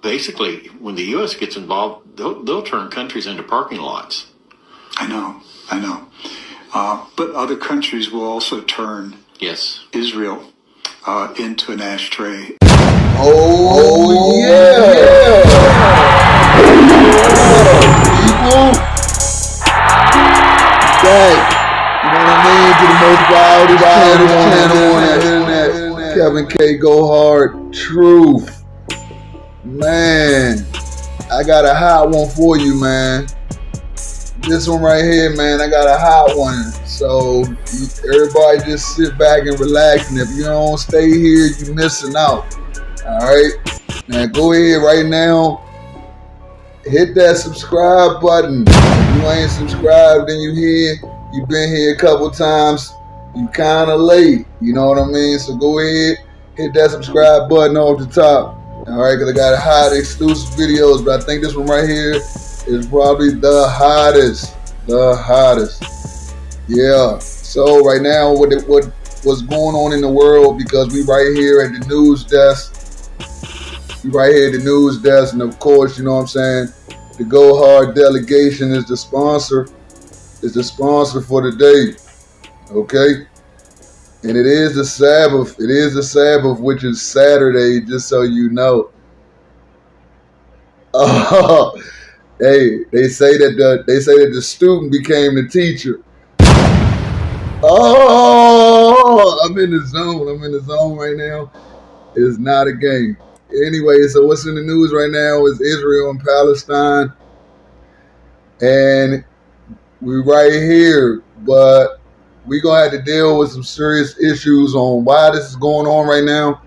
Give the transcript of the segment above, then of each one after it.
basically, when the U.S. gets involved, they'll turn countries into parking lots. I know. But other countries will also turn Israel into an ashtray. Oh yeah! People, back, you know what I mean, to the most wildest channel on the internet. Kevin K. Go Hard Truth. Man, I got a hot one for you, man. This one right here, man, I got a hot one. So everybody just sit back and relax. And if you don't stay here, you're missing out. All right? Now go ahead right now. Hit that subscribe button. If you ain't subscribed, then you've been here a couple times. You kind of late. You know what I mean? So go ahead, hit that subscribe button off the top. All right? Because I got hot exclusive videos. But I think this one right here is probably the hottest. Yeah. So right now, what's going on in the world? Because we right here at the news desk. And of course, you know what I'm saying, the Go Hard delegation is the sponsor. For the day. Okay. And it is the Sabbath. Which is Saturday. Just so you know. Hey, they say that the student became the teacher. Oh, I'm in the zone right now. It's not a game. Anyway, so what's in the news right now is Israel and Palestine. And we right here, but we gonna have to deal with some serious issues on why this is going on right now.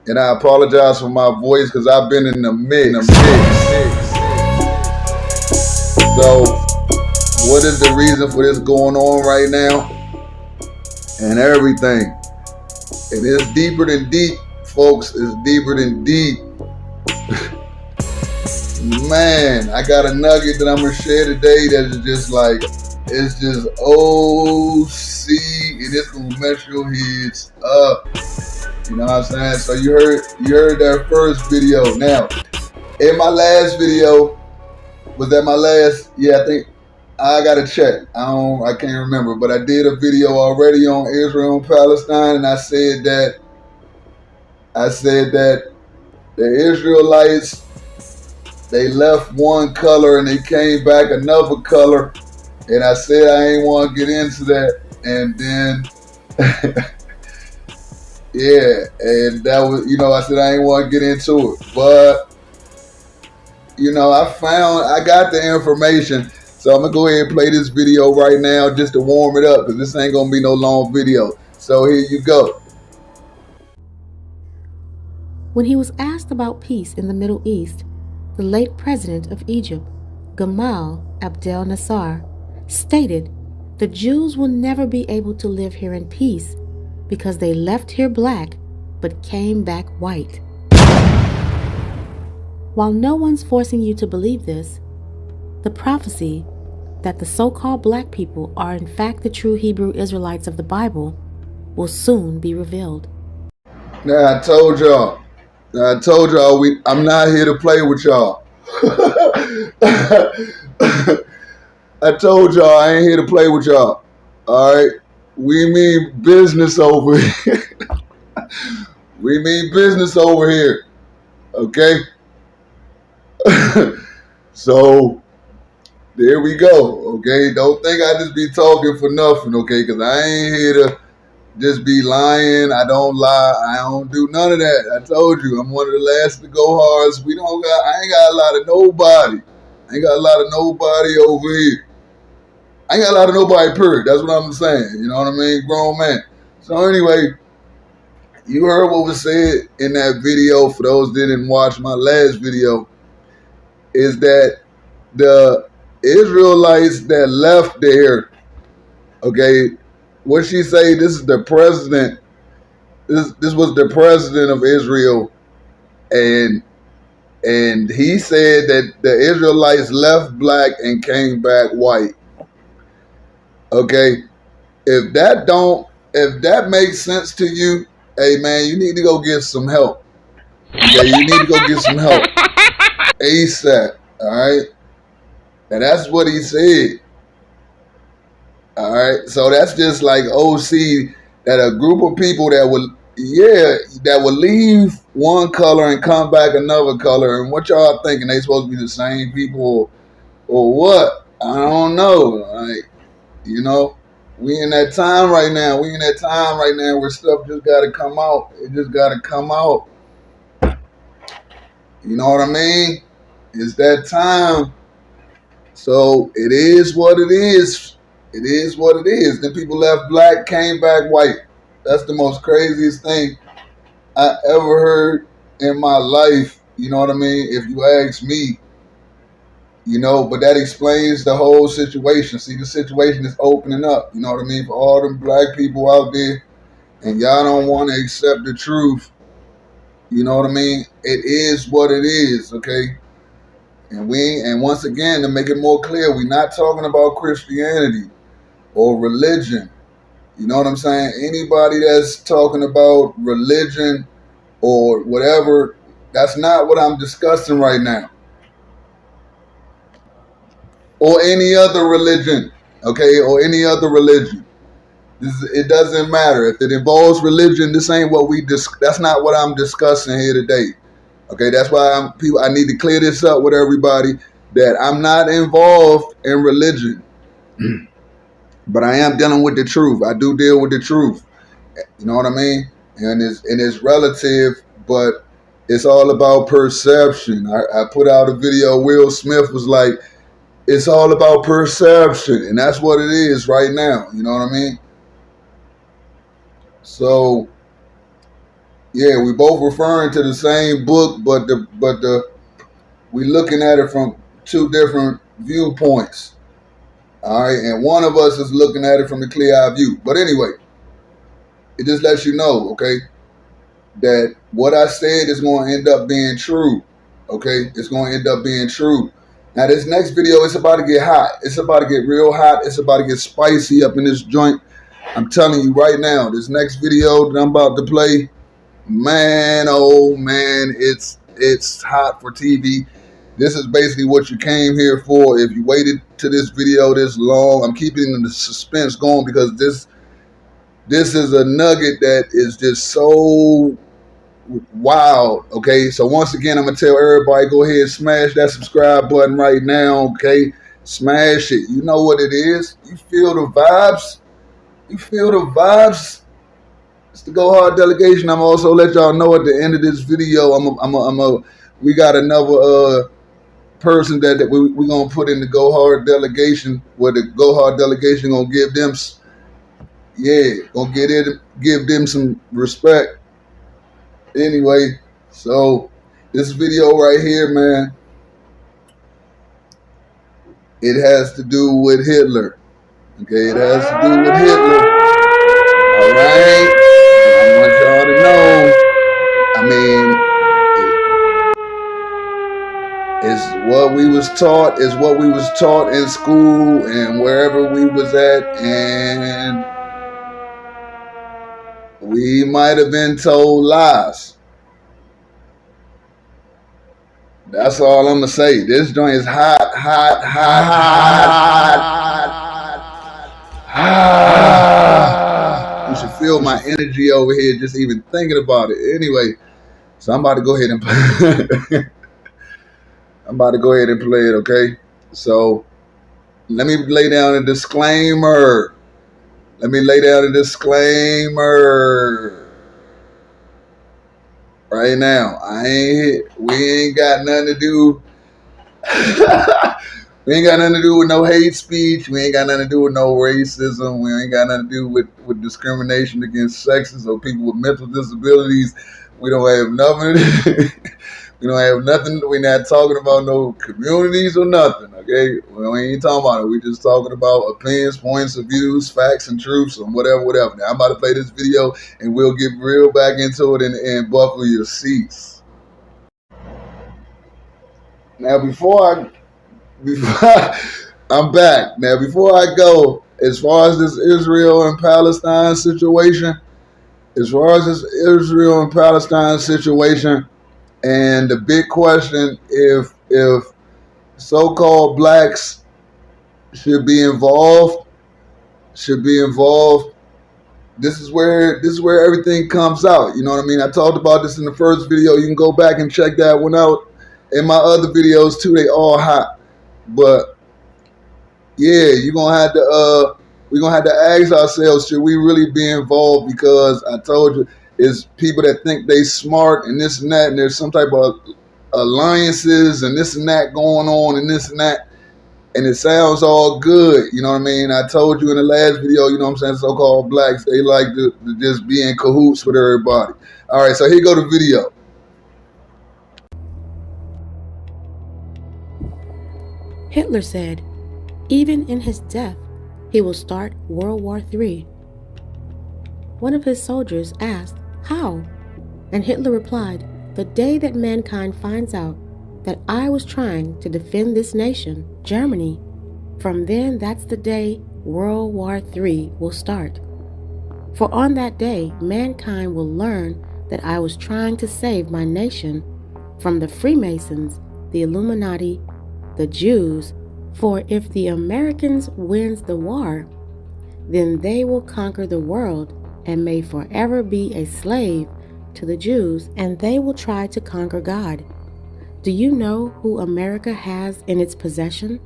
And I apologize for my voice because I've been in the mix. So, what is the reason for this going on right now? And everything. And it's deeper than deep, folks. It's deeper than deep. Man, I got a nugget that I'm going to share today that is just like, it's just OC, and it's going to mess your heads up. You know what I'm saying? So you heard that first video. Now, in my last video, was that my last? Yeah, I think I gotta check. I can't remember, but I did a video already on Israel and Palestine, and I said that the Israelites, they left one color and they came back another color, and I said I ain't want to get into that, and then yeah, and that was, you know, I said I ain't want to get into it, but you know, I got the information. So I'm going to go ahead and play this video right now just to warm it up because this ain't going to be no long video. So here you go. When he was asked about peace in the Middle East, the late president of Egypt, Gamal Abdel Nasser, stated the Jews will never be able to live here in peace because they left here black but came back white. While no one's forcing you to believe this, the prophecy that the so-called black people are in fact the true Hebrew Israelites of the Bible will soon be revealed. Now I told y'all, I'm not here to play with y'all. I told y'all I ain't here to play with y'all. All right, we mean business over here. We mean business over here. Okay. So there we go. Okay, don't think I just be talking for nothing. Okay, because I ain't here to just be lying. I don't lie. I don't do none of that. I told you I'm one of the last to go hard. I ain't got a lot of nobody. I ain't got a lot of nobody over here. I ain't got a lot of nobody, period. That's what I'm saying. You know what I mean? Grown man. So anyway, you heard what was said in that video. For those that didn't watch my last video, is that the Israelites that left there, okay, what she say, this is the president, this was the president of Israel, and he said that the Israelites left black and came back white. Okay, if that makes sense to you, hey man, you need to go get some help. Okay, you need to go get some help. ASAP. All right. And that's what he said. All right. So that's just like OC, that a group of people that would leave one color and come back another color. And what y'all thinking? They supposed to be the same people or what? I don't know. Like, you know, we in that time right now. We in that time right now where stuff just got to come out. It just got to come out. You know what I mean? It's that time. So it is what it is. It is what it is. Then people left black, came back white. That's the most craziest thing I ever heard in my life. You know what I mean? If you ask me, you know, but that explains the whole situation. See, the situation is opening up, you know what I mean, for all them black people out there, and y'all don't want to accept the truth. You know what I mean? It is what it is, okay? And once again, to make it more clear, we're not talking about Christianity or religion. You know what I'm saying? Anybody that's talking about religion or whatever, that's not what I'm discussing right now. Or any other religion, okay? Or any other religion. It doesn't matter. If it involves religion, this ain't what that's not what I'm discussing here today. Okay, that's why I need to clear this up with everybody, that I'm not involved in religion. But I am dealing with the truth. I do deal with the truth. You know what I mean? And it's relative, but it's all about perception. I put out a video. Will Smith was like, it's all about perception. And that's what it is right now. You know what I mean? So, yeah, we both referring to the same book, but we looking at it from two different viewpoints. All right, and one of us is looking at it from the clear eye view. But anyway, it just lets you know, okay, that what I said is going to end up being true. Okay, it's going to end up being true. Now, this next video, it's about to get hot. It's about to get real hot. It's about to get spicy up in this joint. I'm telling you right now, this next video that I'm about to play, man, oh man, it's hot for TV. This is basically what you came here for. If you waited to this video this long, I'm keeping the suspense going because this is a nugget that is just so wild. Okay, so once again, I'm gonna tell everybody, go ahead and smash that subscribe button right now. Okay, smash it. You know what it is. You feel the vibes. You feel the vibes. It's the Go Hard delegation. I'm also let y'all know at the end of this video, we got another person that we're gonna put in the Go Hard delegation, where the Go Hard delegation gonna give them, give them some respect. Anyway, so this video right here, man, it has to do with Hitler. Okay, it has to do with Hitler. All right, I want y'all to know. I mean, it's what we was taught. Is what we was taught in school and wherever we was at, and we might have been told lies. That's all I'm gonna say. This joint is hot. You should feel my energy over here just even thinking about it. Anyway, so I'm about to go ahead and play it, okay? So let me lay down a disclaimer. Right now. We ain't got nothing to do. We ain't got nothing to do with no hate speech. We ain't got nothing to do with no racism. We ain't got nothing to do with discrimination against sexes or people with mental disabilities. We don't have nothing. We don't have nothing. We're not talking about no communities or nothing, okay? We ain't talking about it. We're just talking about opinions, points of views, facts, and truths, and whatever. Now, I'm about to play this video, and we'll get real back into it and buckle your seats. Now, I'm back. Now, before I go, as far as this Israel and Palestine situation, And the big question, if so-called blacks should be involved, this is where everything comes out. You know what I mean? I talked about this in the first video. You can go back and check that one out. And my other videos too, they all hot. But yeah, we're gonna have to ask ourselves, should we really be involved? Because I told you, it's people that think they smart and this and that, and there's some type of alliances and this and that going on and this and that. And it sounds all good, you know what I mean? I told you in the last video, you know what I'm saying, so-called blacks, they like to just be in cahoots with everybody. All right, so here go the video. Hitler said, even in his death, he will start World War III. One of his soldiers asked, how? And Hitler replied, the day that mankind finds out that I was trying to defend this nation, Germany, from then that's the day World War III will start. For on that day, mankind will learn that I was trying to save my nation from the Freemasons, the Illuminati, the Jews, for if the Americans wins the war, then they will conquer the world and may forever be a slave to the Jews, and they will try to conquer God. Do you know who America has in its possession?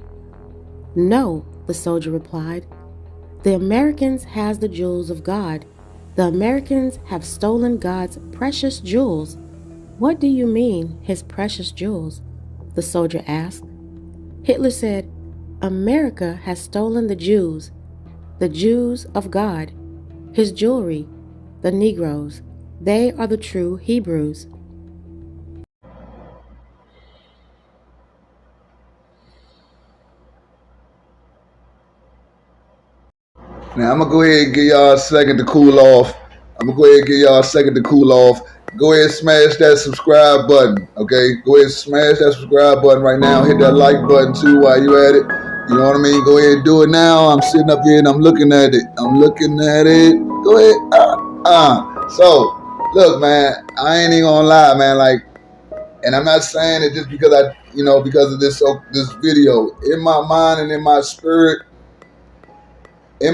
No, the soldier replied. The Americans has the jewels of God. The Americans have stolen God's precious jewels. What do you mean, his precious jewels? The soldier asked. Hitler said, America has stolen the Jews of God, his jewelry, the Negroes. They are the true Hebrews. Now, I'm going to go ahead and give y'all a second to cool off. Go ahead and smash that subscribe button, okay? Go ahead and smash that subscribe button right now. Hit that like button, too, while you at it. You know what I mean? Go ahead and do it now. I'm sitting up here and I'm looking at it. Go ahead. So, look, man, I ain't even gonna lie, man. Like, and I'm not saying it just because because of this video. In my mind and in my spirit, you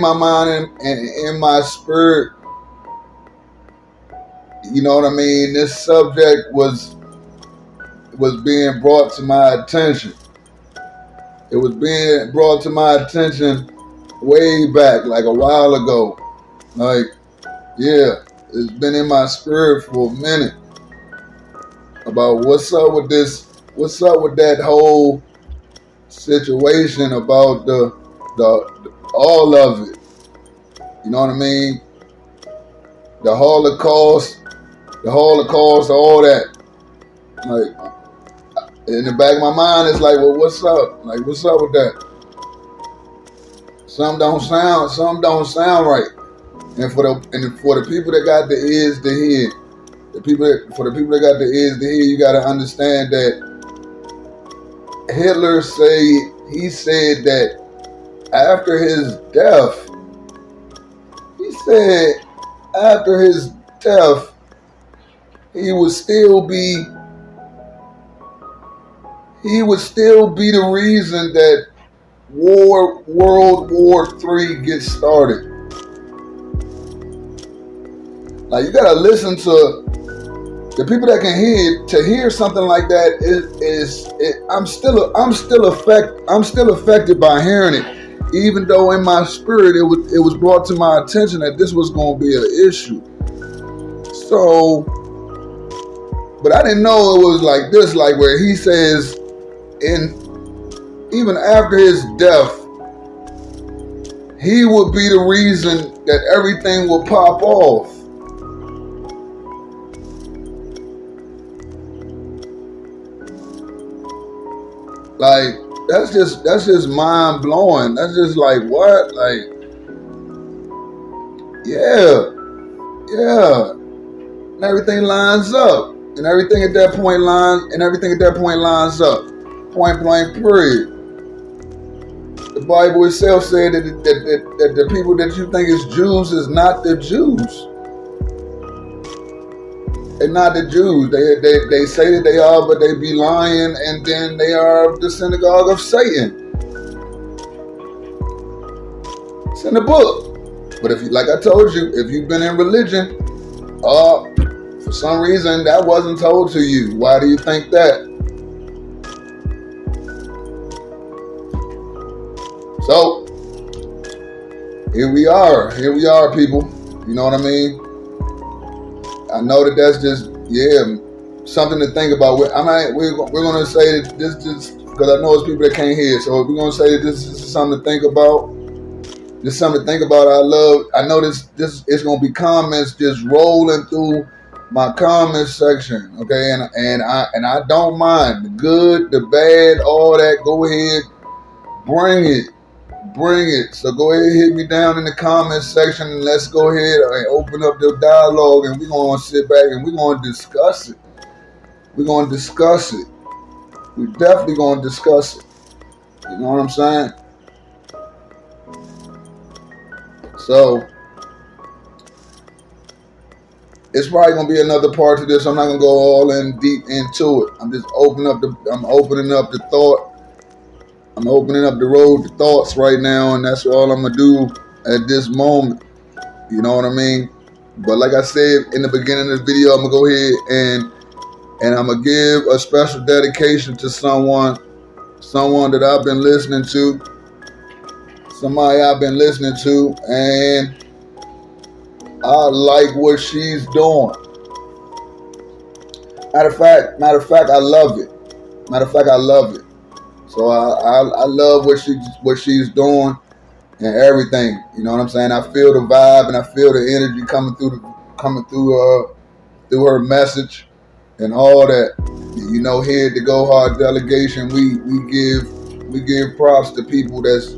know what I mean? This subject was being brought to my attention. It was being brought to my attention way back, like a while ago. Like, yeah, it's been in my spirit for a minute about what's up with that whole situation about the all of it. You know what I mean? The Holocaust, all that. Like, in the back of my mind, it's like, well, what's up? Like, what's up with that? Some don't sound right. And for the people that got the ears to hear, you got to understand that Hitler said that after his death, he would still be the reason that World War III gets started. Like, you gotta listen to the people that can hear something like that. I'm still affected by hearing it, even though in my spirit it was brought to my attention that this was going to be an issue. So, but I didn't know it was like this, like where he says, even after his death, he would be the reason that everything will pop off. Like, that's just mind blowing. That's just like, what? Like, yeah. And everything lines up. And everything at that point lines up. Point blank, period. The Bible itself said that the people that you think is Jews is not the Jews. They're not the Jews. They say that they are, but they be lying, and then they are the synagogue of Satan. It's in the book. But if you, like I told you, if you've been in religion, for some reason that wasn't told to you. Why do you think that? So here we are, people. You know what I mean? I know that that's just something to think about. We're gonna say that this just because I know it's people that can't hear. So we're gonna say that this is something to think about. Just something to think about. I know this it's gonna be comments just rolling through my comment section, okay? And I don't mind the good, the bad, all that. Go ahead, bring it. So go ahead, hit me down in the comment section, and let's go ahead and open up the dialogue, and we're gonna sit back and we're gonna discuss it. We're definitely gonna discuss it. You know what I'm saying? So it's probably gonna be another part to this. I'm not gonna go all in deep into it. I'm just opening up the thought. I'm opening up the road to thoughts right now, and that's all I'm gonna do at this moment. You know what I mean? But like I said in the beginning of the video, I'm gonna go ahead and I'm gonna give a special dedication to someone that I've been listening to. Somebody I've been listening to, and I like what she's doing. Matter of fact, I love it. So I love what she's doing and everything. You know what I'm saying? I feel the vibe and I feel the energy coming through her message and all that. You know, here at the Go Hard delegation, we give props to people that's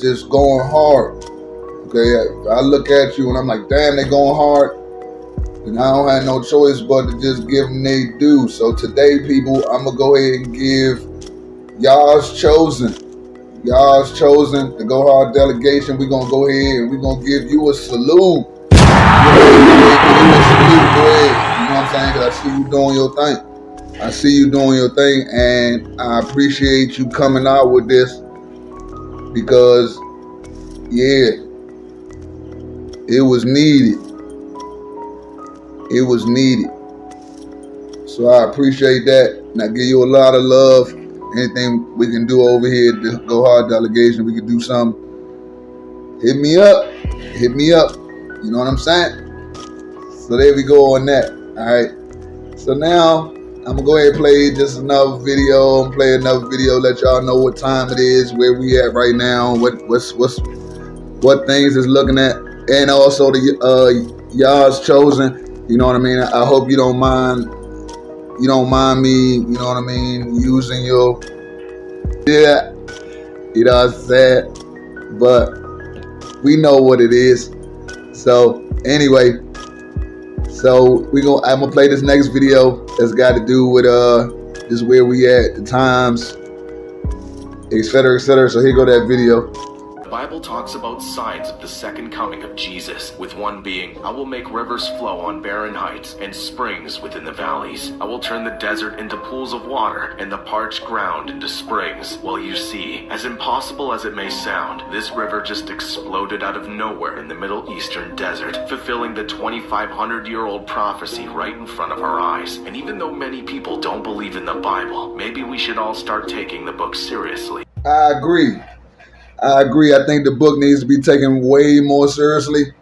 just going hard. Okay, I look at you and I'm like, damn, they going hard. And I don't have no choice but to just give them they due. So today, people, I'm gonna go ahead and give y'all's chosen, the Go Hard delegation. We're gonna go ahead and we're gonna give you a salute. Go ahead. You know what I'm saying? Because I see you doing your thing. And I appreciate you coming out with this because, yeah, it was needed. So I appreciate that. And I give you a lot of love. Anything we can do over here at the Go Hard delegation, we can do something. Hit me up. You know what I'm saying? So there we go on that. Alright. So now I'm gonna go ahead and play just another video. Let y'all know what time it is, where we at right now, what things is looking at. And also the y'all's chosen. You know what I mean? I hope you don't mind me, you know what I mean, using your you know what I'm saying? But we know what it is. So anyway, I'm gonna play this next video that's got to do with just where we at, the times, etc. So here go that video. The Bible talks about signs of the second coming of Jesus, with one being, I will make rivers flow on barren heights and springs within the valleys. I will turn the desert into pools of water and the parched ground into springs. Well, you see, as impossible as it may sound, this river just exploded out of nowhere in the Middle Eastern desert, fulfilling the 2,500-year-old prophecy right in front of our eyes. And even though many people don't believe in the Bible, maybe we should all start taking the book seriously. I agree. I think the book needs to be taken way more seriously.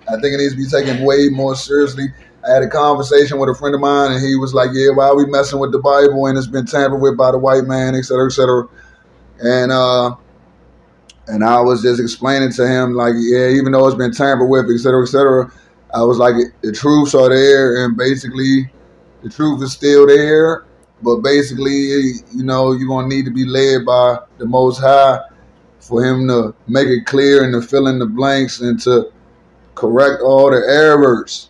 I had a conversation with a friend of mine, and he was like, yeah, why are we messing with the Bible? And it's been tampered with by the white man, etc., etc. And I was just explaining to him, like, yeah, even though it's been tampered with, etc., etc., I was like, the truths are there, and basically the truth is still there. But basically, you know, you're going to need to be led by the Most High for him to make it clear and to fill in the blanks and to correct all the errors.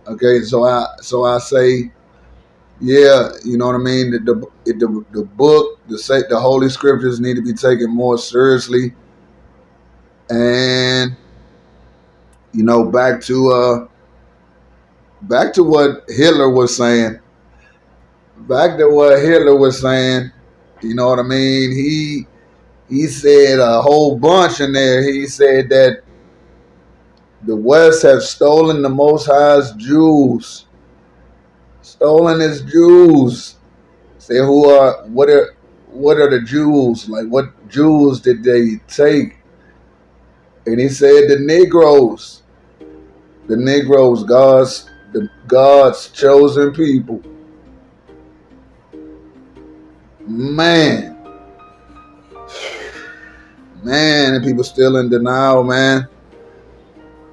Okay, so I say, yeah, you know what I mean. The book, the Holy Scriptures need to be taken more seriously. And you know, back to back to what Hitler was saying. Back to what Hitler was saying. You know what I mean? He said a whole bunch in there. He said that the West have stolen the Most High's Jews. Stolen his Jews. Say what are the Jews? Like, what Jews did they take? And he said the Negroes. The Negroes, God's chosen people. Man, and people still in denial, man.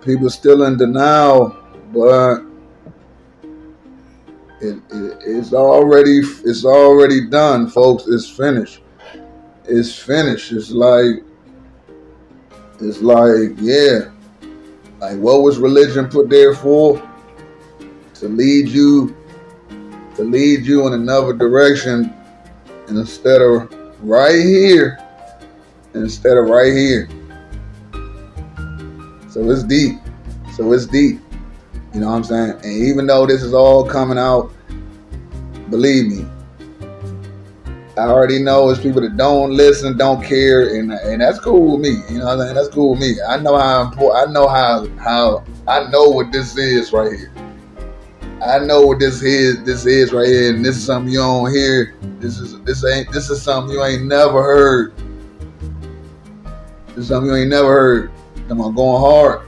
People still in denial, but it's already done, folks. It's finished. It's finished. It's like, yeah. Like, what was religion put there for? To lead you in another direction, and instead of right here. So it's deep. You know what I'm saying? And even though this is all coming out, believe me, I already know it's people that don't listen, don't care, and that's cool with me. You know what I'm saying? That's cool with me. I know how important. I know what this is right here. I know what this is right here, and this is something you don't hear. This is something you ain't never heard. This is something you ain't never heard. Come on, going hard.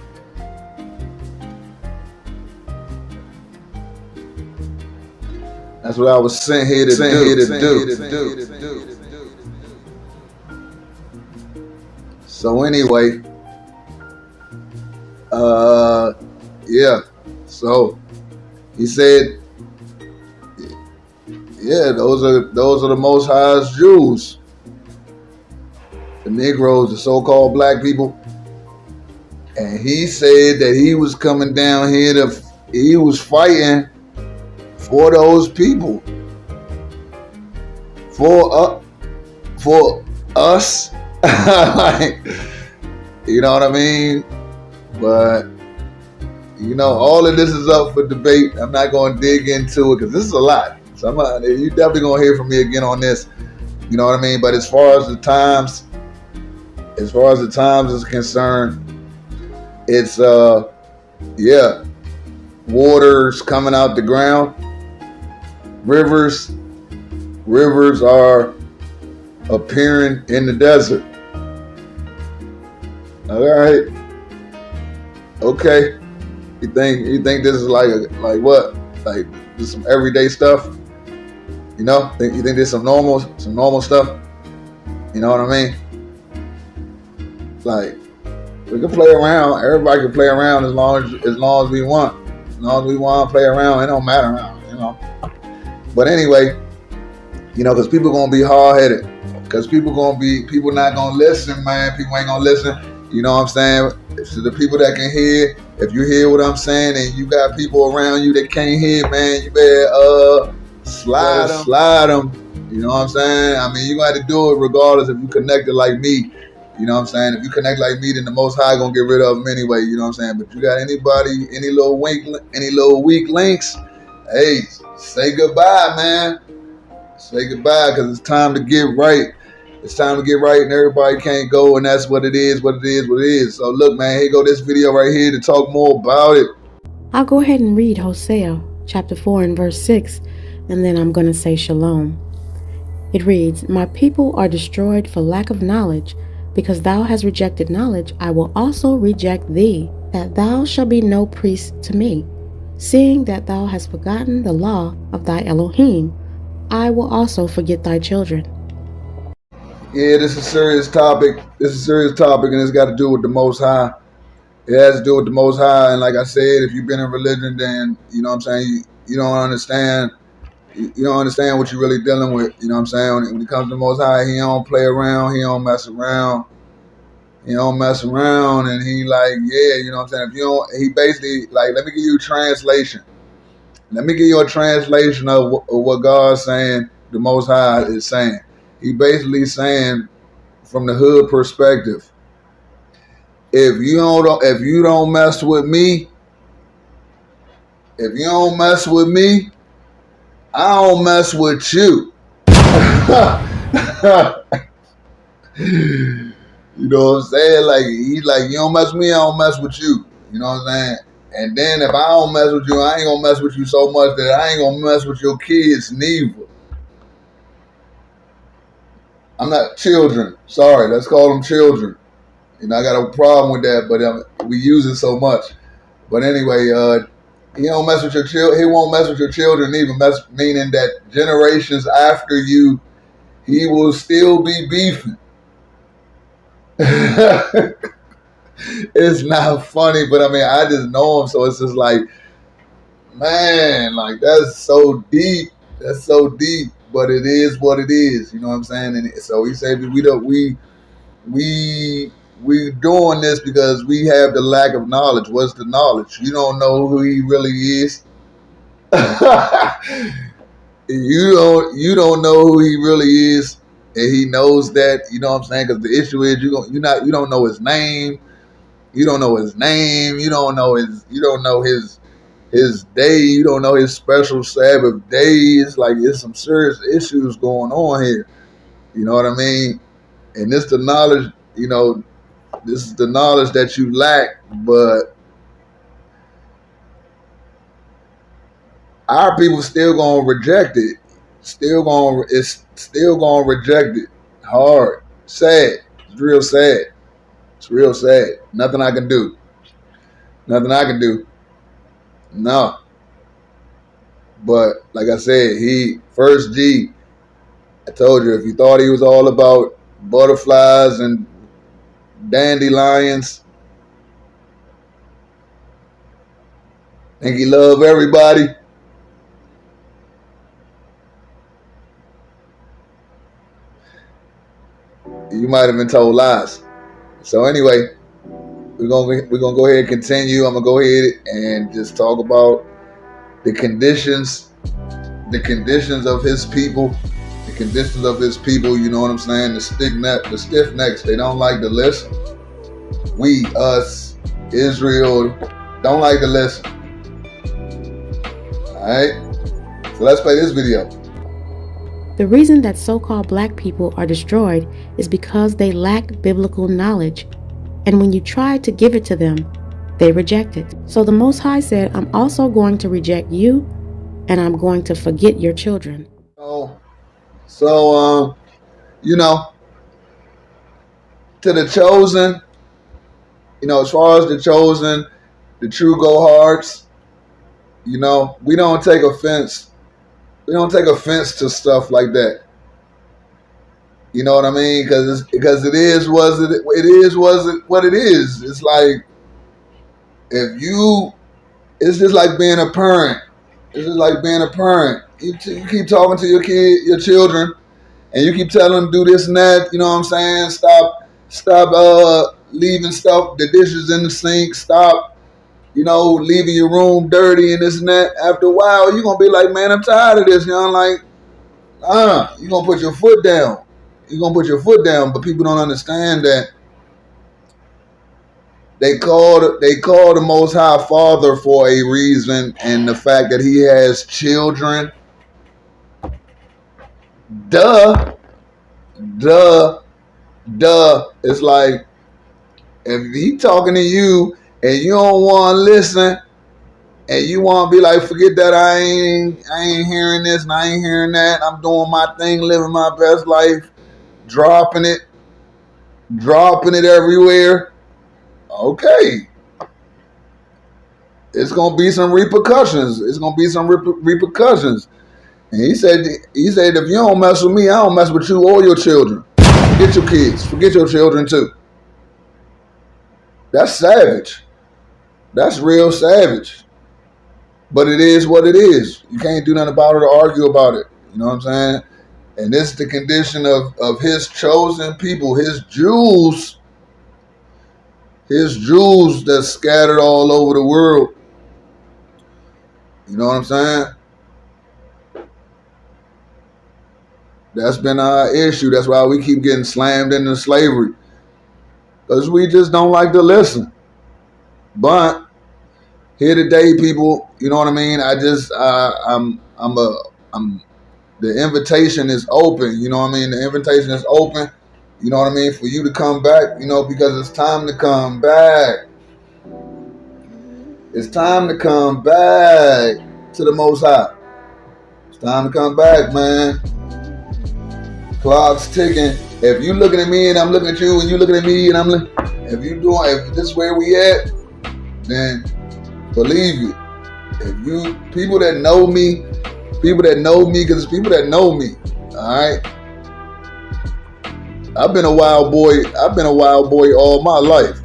That's what I was sent here to do. So anyway, yeah. So he said, yeah, those are the Most High's Jews, the Negroes, the so-called black people. And he said that he was coming down here he was fighting for those people, for us. Like, you know what I mean? But you know, all of this is up for debate. I'm not going to dig into it because this is a lot. So you definitely going to hear from me again on this. You know what I mean? But as far as the times is concerned, it's waters coming out the ground. Rivers are appearing in the desert. All right. Okay. You think this is like what? Like this some everyday stuff? You know? You think this some normal stuff? You know what I mean? Like, we can play around. Everybody can play around as long as we want. As long as we want to play around, it don't matter around, you know. But anyway, you know, because people gonna be hard-headed. Because people not gonna listen, man. People ain't gonna listen. You know what I'm saying? To the people that can hear, if you hear what I'm saying, and you got people around you that can't hear, man, you better slide them. You know what I'm saying? I mean, you got to do it regardless if you connected like me. You know what I'm saying? If you connect like me, then the Most High gonna get rid of them anyway. You know what I'm saying? But you got anybody, any little weak links? Hey, say goodbye, man. Say goodbye, because it's time to get right. It's time to get right, and everybody can't go, and that's what it is. So look, man, here go this video right here to talk more about it. I'll go ahead and read Hosea chapter 4 and verse 6, and then I'm going to say shalom. It reads, "My people are destroyed for lack of knowledge. Because thou hast rejected knowledge, I will also reject thee, that thou shalt be no priest to me. Seeing that thou hast forgotten the law of thy Elohim, I will also forget thy children." Yeah, this is a serious topic. And it's got to do with the Most High. It has to do with the Most High. And like I said, if you've been in religion, then, you know what I'm saying, you don't understand. You don't understand what you're really dealing with. You know what I'm saying? When it comes to the Most High, he don't play around. He don't mess around. And he like, yeah, you know what I'm saying? If you don't, he basically, like, let me give you a translation. Let me give you a translation of what God's saying, the Most High is saying. He basically saying, from the hood perspective, if you don't mess with me, if you don't mess with me, I don't mess with you. You know what I'm saying? Like, he's like, you don't mess with me, I don't mess with you. You know what I'm saying? And then if I don't mess with you, I ain't gonna mess with you so much that I ain't gonna mess with your kids neither. I'm not children. Sorry, let's call them children. You know, I got a problem with that, but we use it so much. But anyway, he don't mess with your children. He won't mess with your children either. Meaning that generations after you, he will still be beefing. It's not funny, but I mean, I just know him, so it's just like, man, like that's so deep. That's so deep, but it is what it is. You know what I'm saying? And so he said, we doing this because we have the lack of knowledge. What's the knowledge? You don't know who he really is. You don't know who he really is, and he knows that. You know what I'm saying? Because the issue is you don't know his name. You don't know his name. You don't know his day. You don't know his special Sabbath days. Like, there's some serious issues going on here. You know what I mean? And this the knowledge. You know, this is the knowledge that you lack, but our people still gonna reject it. It's still gonna reject it hard. Sad. It's real sad. It's real sad. Nothing I can do. Nothing I can do. No. But like I said, First G, I told you, if you thought he was all about butterflies and dandelions, think he love everybody, you might have been told lies. So anyway, we're gonna go ahead and continue. I'm gonna go ahead and just talk about the conditions of his people. The conditions of his people, you know what I'm saying? The stiff necks, they don't like to listen. We, us, Israel, don't like to listen. Alright? So let's play this video. The reason that so-called black people are destroyed is because they lack biblical knowledge. And when you try to give it to them, they reject it. So the Most High said, I'm also going to reject you, and I'm going to forget your children. So, you know, to the chosen, you know, as far as the chosen, the true go-hards, you know, we don't take offense. We don't take offense to stuff like that. You know what I mean? Because it is what it is. It's like, it's just like being a parent. It's just like being a parent. You keep talking to your children, and you keep telling them do this and that. You know what I'm saying? Stop leaving the dishes in the sink. Stop, you know, leaving your room dirty and this and that. After a while, you're gonna be like, man, I'm tired of this. You know, like, you're gonna put your foot down. You're gonna put your foot down. But people don't understand that they call the Most High Father for a reason, and the fact that He has children. Duh. It's like, if He talking to you and you don't want to listen, and you want to be like, forget that, I ain't hearing this and I ain't hearing that. I'm doing my thing, living my best life, dropping it everywhere. Okay. It's going to be some repercussions. And he said, if you don't mess with me, I don't mess with you or your children. Forget your kids. Forget your children too. That's savage. That's real savage. But it is what it is. You can't do nothing about it or argue about it. You know what I'm saying? And this is the condition of His chosen people, His Jews that's scattered all over the world. You know what I'm saying? That's been our issue. That's why we keep getting slammed into slavery. Because we just don't like to listen. But here today, people. You know what I mean? The invitation is open. You know what I mean? The invitation is open. You know what I mean? For you to come back, you know, because it's time to come back. It's time to come back to the Most High. It's time to come back, man. Clock's ticking. If you looking at me and I'm looking at you, and you looking at me and I'm looking, if this is where we at, then believe it. If you people that know me, because it's people that know me. All right. I've been a wild boy all my life.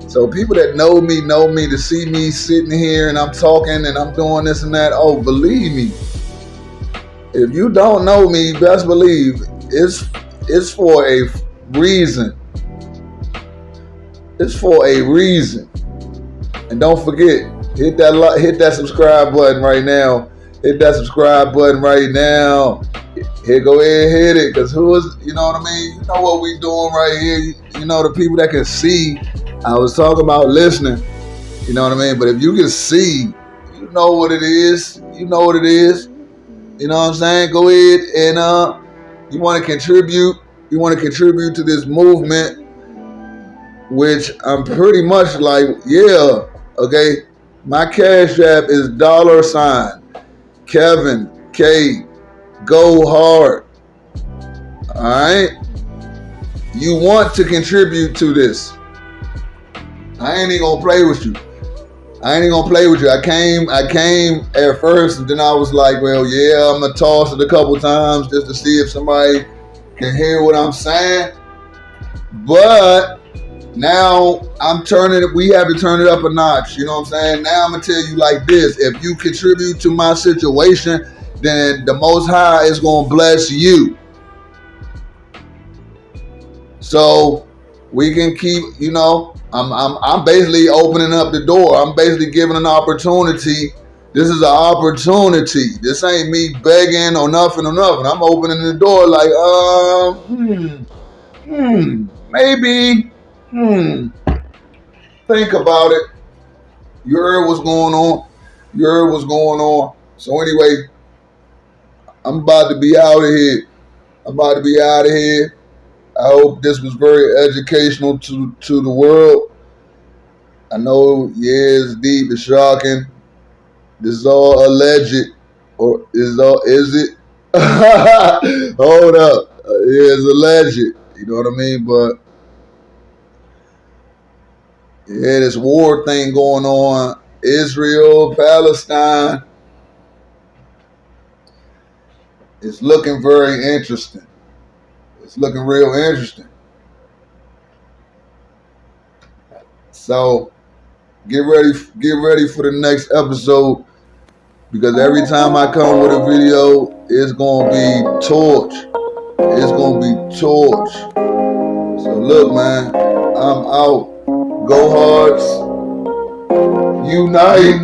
So people that know me to see me sitting here and I'm talking and I'm doing this and that. Oh, believe me. If you don't know me, best believe it's for a reason. It's for a reason. And don't forget, hit that subscribe button right now. Hit that subscribe button right now. Here, go ahead and hit it. Because you know what I mean? You know what we doing right here. You know, the people that can see. I was talking about listening. You know what I mean? But if you can see, you know what it is. You know what it is. You know what I'm saying? Go ahead and you want to contribute. You want to contribute to this movement, which I'm pretty much like, yeah, okay. My Cash App is $ Kevin K. Go hard. All right. You want to contribute to this. I ain't even gonna play with you. I came at first, and then I was like, well, yeah, I'm gonna toss it a couple times just to see if somebody can hear what I'm saying. But now we have to turn it up a notch. You know what I'm saying? Now I'm gonna tell you like this: if you contribute to my situation, then the Most High is gonna bless you. So we can keep, you know, I'm basically opening up the door. I'm basically giving an opportunity. This is an opportunity. This ain't me begging or nothing. I'm opening the door like, maybe, think about it. You heard what's going on. So anyway, I'm about to be out of here. I hope this was very educational to the world. I know, yeah, it's deep, it's shocking. This is all alleged, or is it? Hold up, it's alleged. You know what I mean? But yeah, this war thing going on, Israel, Palestine. It's looking very interesting. It's looking real interesting. So get ready for the next episode, because every time I come with a video, it's gonna be torch. So look, man, I'm out. Go Hearts. Unite.